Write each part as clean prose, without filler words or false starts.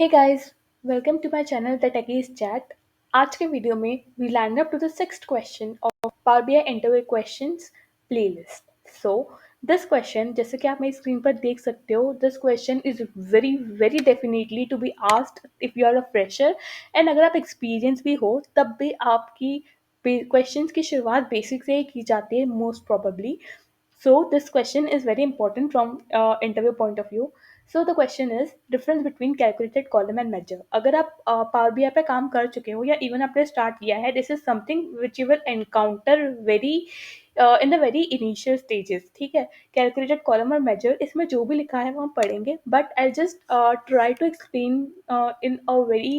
Hey guys, welcome to my channel The Techies Chat. आज के video में we land up to the sixth question of Power BI Interview Questions playlist. So this question, जैसे कि आप मेरी screen पर देख सकते हो, this question is very definitely to be asked if you are a fresher and अगर आप experienced भी हो तब भी आपकी questions की शुरुआत बेसिक से ही की जाती है most probably. So this question is very important from interview point of view. So the question is difference between calculated column and measure. अगर आप Power BI पे काम कर चुके हो या even आपने start किया है, this is something which you will encounter very in the very initial stages. ठीक है, calculated column और measure इसमें जो भी लिखा है वो हम पढ़ेंगे, but I'll just try to explain in a very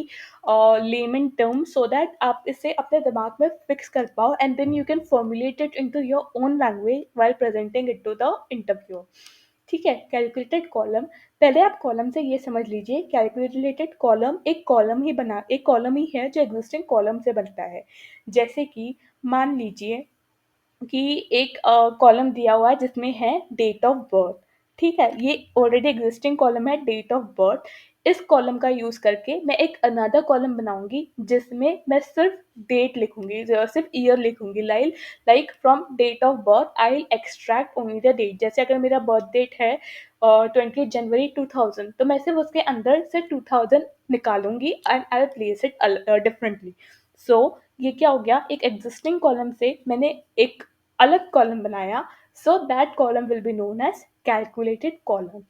layman term so that आप इसे अपने दिमाग में fix कर पाओ and then you can formulate it into your own language while presenting it to the interviewer. ठीक है, कैलकुलेटेड कॉलम, पहले आप कॉलम से ये समझ लीजिए, कैलकुलेटेड कॉलम एक कॉलम ही है जो एग्जिस्टिंग कॉलम से बनता है। जैसे कि मान लीजिए कि एक कॉलम दिया हुआ है जिसमें है डेट ऑफ बर्थ। ठीक है, ये ऑलरेडी एग्जिस्टिंग कॉलम है डेट ऑफ बर्थ। इस कॉलम का यूज करके मैं एक अनदर कॉलम बनाऊंगी जिसमें मैं सिर्फ डेट लिखूंगी, सिर्फ ईयर लिखूंगी। Like from date of birth I will extract only the date. जैसे अगर मेरा बर्थ डेट है 20 जनवरी 2000, तो मैं सिर्फ उसके अंदर से 2000 निकालूंगी and I will place it differently. So ये क्या हो गया, एक एग्जिस्टिंग कॉलम से मैंने एक अलग कॉलम बनाया। So that column will be known as calculated column.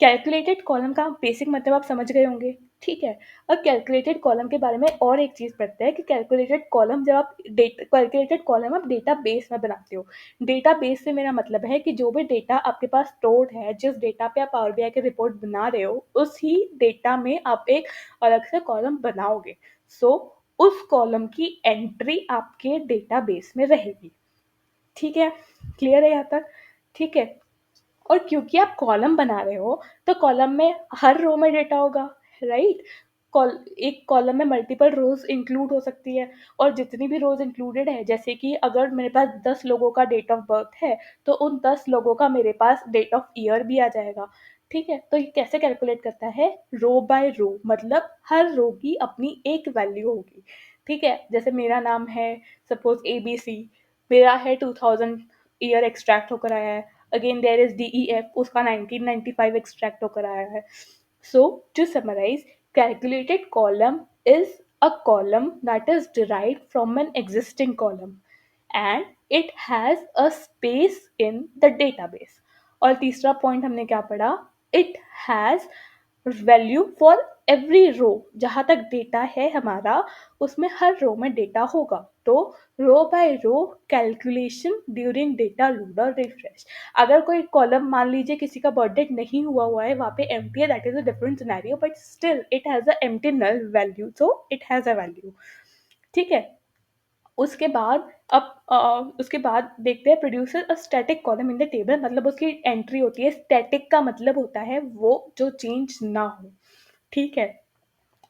Calculated column का बेसिक मतलब आप समझ गए होंगे। ठीक है, अब कैलकुलेटेड कॉलम के बारे में और एक चीज़ पढ़ते हैं कि कैलकुलेटेड कॉलम जब आप कैलकुलेटेड कॉलम आप डेटा बेस में बनाते हो। डेटा बेस से मेरा मतलब है कि जो भी डेटा आपके पास स्टोर्ड है, जिस डेटा पे आप पावर बीआई की रिपोर्ट बना रहे हो, उसी डेटा में आप एक अलग से कॉलम बनाओगे। सो उस कॉलम की एंट्री आपके डेटाबेस में रहेगी। ठीक है, क्लियर है यहाँ तक? ठीक है, और क्योंकि आप कॉलम बना रहे हो तो कॉलम में हर रो में डेटा होगा, राइट? एक कॉलम में मल्टीपल रोज इंक्लूड हो सकती है, और जितनी भी रोज इंक्लूडेड है, जैसे कि अगर मेरे पास 10 लोगों का डेट ऑफ बर्थ है तो उन 10 लोगों का मेरे पास डेट ऑफ ईयर भी आ जाएगा। ठीक है, तो ये कैसे कैलकुलेट करता है, रो बाय रो, मतलब हर रो की अपनी एक वैल्यू होगी। ठीक है, जैसे मेरा नाम है सपोज ABC, मेरा है 2000 ईयर एक्सट्रैक्ट होकर आया है। अगेन देयर इज DEF, उसका 1995 एक्सट्रैक्ट होकर आया है। So to summarize, calculated column is a column that is derived from an existing column and it has a space in the database. और तीसरा पॉइंट हमने क्या पढ़ा, it has value for every row. जहाँ तक डेटा है हमारा, उसमें हर रो में डेटा होगा। तो रो बाय रो कैलकुलेशन ड्यूरिंग डेटा लोड और रिफ्रेश। अगर कोई कॉलम मान लीजिए किसी का बर्थडे नहीं हुआ है, वहाँ पे एम्प्टी है, that is a different scenario, but still it has a empty null value, so it has a value. ठीक है, उसके बाद उसके बाद देखते हैं producer a static column in the table, मतलब उसकी एंट्री होती है। स्टैटिक का मतलब होता है वो जो चेंज ना हो। ठीक है,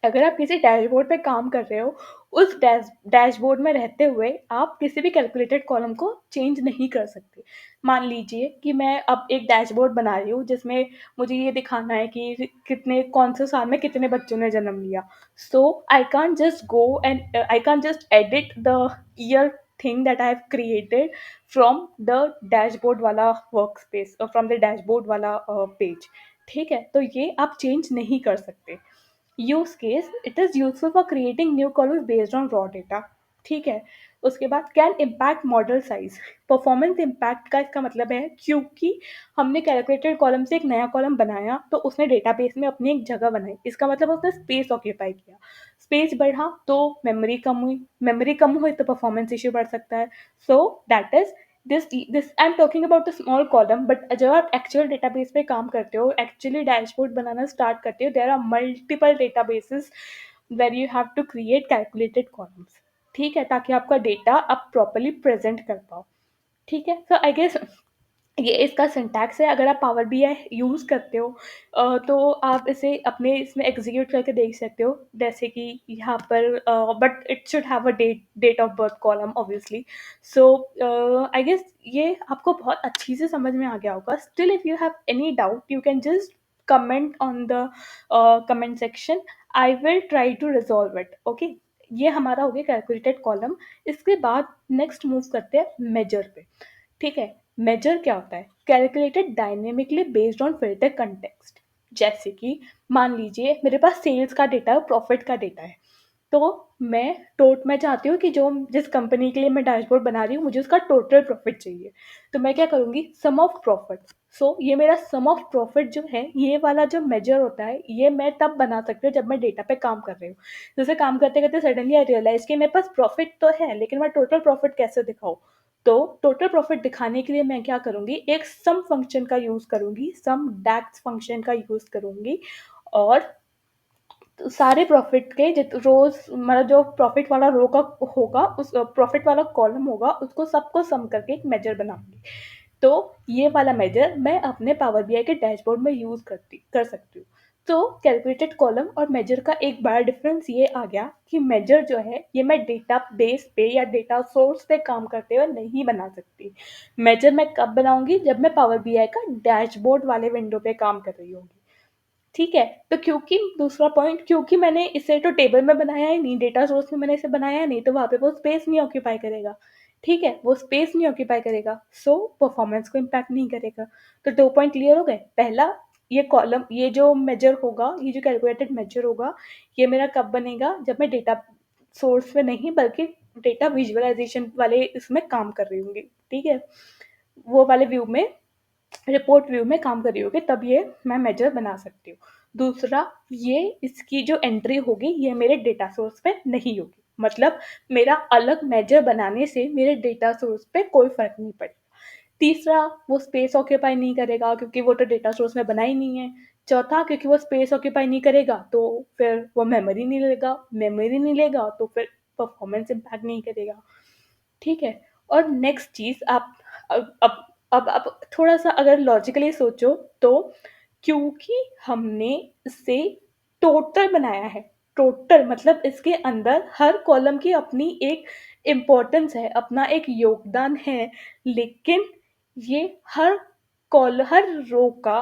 अगर आप किसी डैशबोर्ड पे काम कर रहे हो, उस डैशबोर्ड में रहते हुए आप किसी भी कैलकुलेटेड कॉलम को चेंज नहीं कर सकते। मान लीजिए कि मैं अब एक डैशबोर्ड बना रही हूँ जिसमें मुझे ये दिखाना है कि कितने कौन से साल में कितने बच्चों ने जन्म लिया। So I can't just go and I can't just edit the year thing that I have created from the dashboard वाला workspace और from the dashboard वाला पेज। ठीक है, तो ये आप चेंज नहीं कर सकते। Use case, it is useful for creating new columns based on raw data. ठीक है, उसके बाद can impact model size. Performance impact का इसका मतलब है क्योंकि हमने कैलकुलेटेड कॉलम से एक नया कॉलम बनाया तो उसने डेटाबेस में अपनी एक जगह बनाई, इसका मतलब उसने स्पेस ऑक्यूपाई किया। स्पेस बढ़ा तो मेमोरी कम हुई, मेमोरी कम हुई तो परफॉर्मेंस इश्यू बढ़ सकता है। So that is this I am talking about a small column, but जब आप एक्चुअल डेटाबेस पे काम करते हो, एक्चुअली डैशबोर्ड बनाना स्टार्ट करते हो, there are multiple databases where you have to create calculated columns. ठीक है, ताकि आपका डेटा आप प्रॉपरली प्रेजेंट कर पाओ। ठीक है, सो आई गेस ये इसका सिंटैक्स है। अगर आप पावर BI यूज़ करते हो तो आप इसे अपने इसमें एग्जीक्यूट करके देख सकते हो, जैसे कि यहाँ पर but it should have a date of birth column obviously. So I guess ये आपको बहुत अच्छी से समझ में आ गया होगा। Still if you have any doubt you can just comment on the comment section. I will try to resolve it. Okay, ये हमारा हो गया कैलकुलेटेड कॉलम। इसके बाद नेक्स्ट मूव करते हैं मेजर पे। ठीक है, मेजर क्या होता है? Calculated dynamically based on filter context. जैसे कि मान लीजिए मेरे पास सेल्स का डेटा है, प्रॉफिट का डेटा है, तो मैं चाहती हूँ कि जो जिस कंपनी के लिए मैं डैशबोर्ड बना रही हूँ, मुझे उसका टोटल प्रॉफिट चाहिए। तो मैं क्या करूँगी? सम ऑफ प्रॉफिट। सो ये मेरा सम ऑफ प्रॉफिट जो है, ये वाला जो मेजर होता है, ये मैं तब बना सकती हूँ जब मैं डेटा पे काम कर रही हूँ। जैसे काम करते करते सडनली आई रियलाइज कि मेरे पास प्रॉफिट तो है, लेकिन मैं टोटल प्रॉफिट कैसे दिखाऊँ? तो टोटल प्रॉफिट दिखाने के लिए मैं क्या करूँगी? एक सम फंक्शन का यूज़ करूँगी, सम डैक्स फंक्शन का यूज़ करूँगी, और तो सारे प्रॉफिट के रोज मतलब जो प्रॉफिट वाला रो का होगा, उस प्रॉफिट वाला कॉलम होगा, उसको सबको सम करके एक मेजर बनाऊंगी। तो ये वाला मेजर मैं अपने पावर बीआई के डैशबोर्ड में यूज कर सकती हूँ। तो कैलकुलेटेड कॉलम और मेजर का एक बड़ा डिफरेंस ये आ गया कि मेजर जो है, ये मैं डेटा बेस पे या डेटा सोर्स पे काम करते हुए नहीं बना सकती। मेजर मैं कब बनाऊंगी? जब मैं पावर बीआई का डैशबोर्ड वाले विंडो पे काम कर रही होगी। ठीक है, तो क्योंकि दूसरा पॉइंट, क्योंकि मैंने इसे तो टेबल में बनाया ही नहीं, डेटा सोर्स में मैंने इसे बनाया नहीं, तो वहाँ पे वो स्पेस नहीं ऑक्यूपाई करेगा। ठीक है, वो स्पेस नहीं ऑक्यूपाई करेगा, सो परफॉर्मेंस को इम्पैक्ट नहीं करेगा। तो 2 पॉइंट क्लियर हो गए। पहला, ये कॉलम, ये जो मेजर होगा, ये जो कैलकुलेटेड मेजर होगा, ये मेरा कब बनेगा? जब मैं डेटा सोर्स में नहीं, बल्कि डेटा विजुअलाइजेशन वाले इसमें काम कर रही होंगी। ठीक है, वो वाले व्यू में, रिपोर्ट व्यू में काम कर रही होगी, तब ये मैं मेजर बना सकती हूँ। दूसरा, ये इसकी जो एंट्री होगी, ये मेरे डेटा सोर्स पे नहीं होगी। मतलब मेरा अलग मेजर बनाने से मेरे डेटा सोर्स पे कोई फ़र्क नहीं पड़ेगा। तीसरा, वो स्पेस ऑक्यूपाई नहीं करेगा, क्योंकि वो तो डेटा सोर्स में बना ही नहीं है। चौथा, क्योंकि वो स्पेस ऑक्यूपाई नहीं करेगा, तो फिर वो मेमोरी नहीं लेगा, तो फिर परफॉर्मेंस इम्पैक्ट नहीं करेगा। ठीक है, और नेक्स्ट चीज़, आप अब थोड़ा-सा अगर लॉजिकली सोचो, तो क्योंकि हमने इसे टोटल बनाया है, टोटल मतलब इसके अंदर हर कॉलम की अपनी एक इम्पोर्टेंस है, अपना एक योगदान है, लेकिन ये हर रो का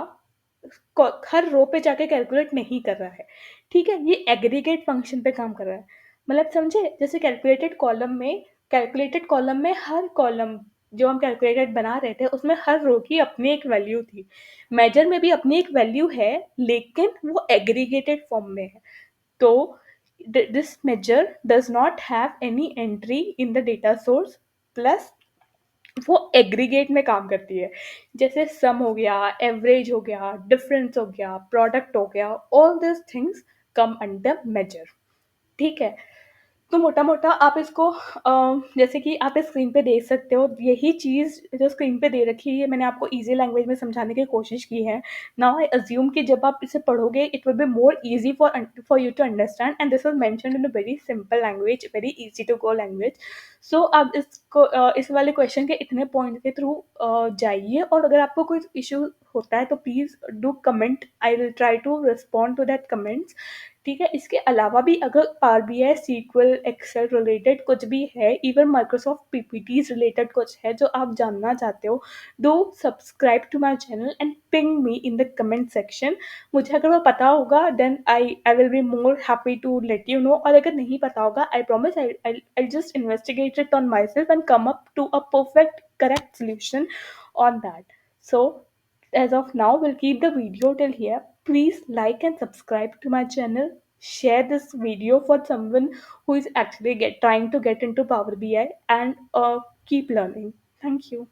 हर रो पे जाके कैलकुलेट नहीं कर रहा है। ठीक है, ये एग्रीगेट फंक्शन पे काम कर रहा है। मतलब समझे? जैसे कैलकुलेटेड कॉलम में हर कॉलम जो हम कैलकुलेटेड बना रहे थे, उसमें हर रो की अपनी एक वैल्यू थी। मेजर में भी अपनी एक वैल्यू है, लेकिन वो एग्रीगेटेड फॉर्म में है। तो this measure does not have any entry in the data source, plus वो एग्रीगेट में काम करती है। जैसे सम हो गया, एवरेज हो गया, डिफरेंस हो गया, प्रोडक्ट हो गया, all this things come under measure. ठीक है, तो मोटा-मोटा आप इसको जैसे कि आप इस स्क्रीन पे देख सकते हो, यही चीज़ जो स्क्रीन पे दे रखी है, ये मैंने आपको ईज़ी लैंग्वेज में समझाने की कोशिश की है। नाउ आई अज़्यूम कि जब आप इसे पढ़ोगे, it will be more easy for you to understand, and this was mentioned in a very simple language, very easy to go language. So आप इस वाले क्वेश्चन के इतने पॉइंट के थ्रू जाइए, और अगर आपको कोई इश्यू होता है, तो please do comment, I will try to respond to that comments. ठीक है, इसके अलावा भी अगर power BI, SQL, Excel related कुछ भी है, इवन माइक्रोसॉफ्ट पीपीटीज रिलेटेड कुछ है जो आप जानना चाहते हो, do subscribe to my channel and ping me in the comment section. मुझे अगर वो पता होगा, then I will be more happy to let you know, और अगर नहीं पता होगा, I promise I just investigate it on my self and come up to a perfect correct solution on that. So as of now, we'll keep the video till here. Please like and subscribe to my channel. Share this video for someone who is actually trying to get into Power BI, and keep learning. Thank you.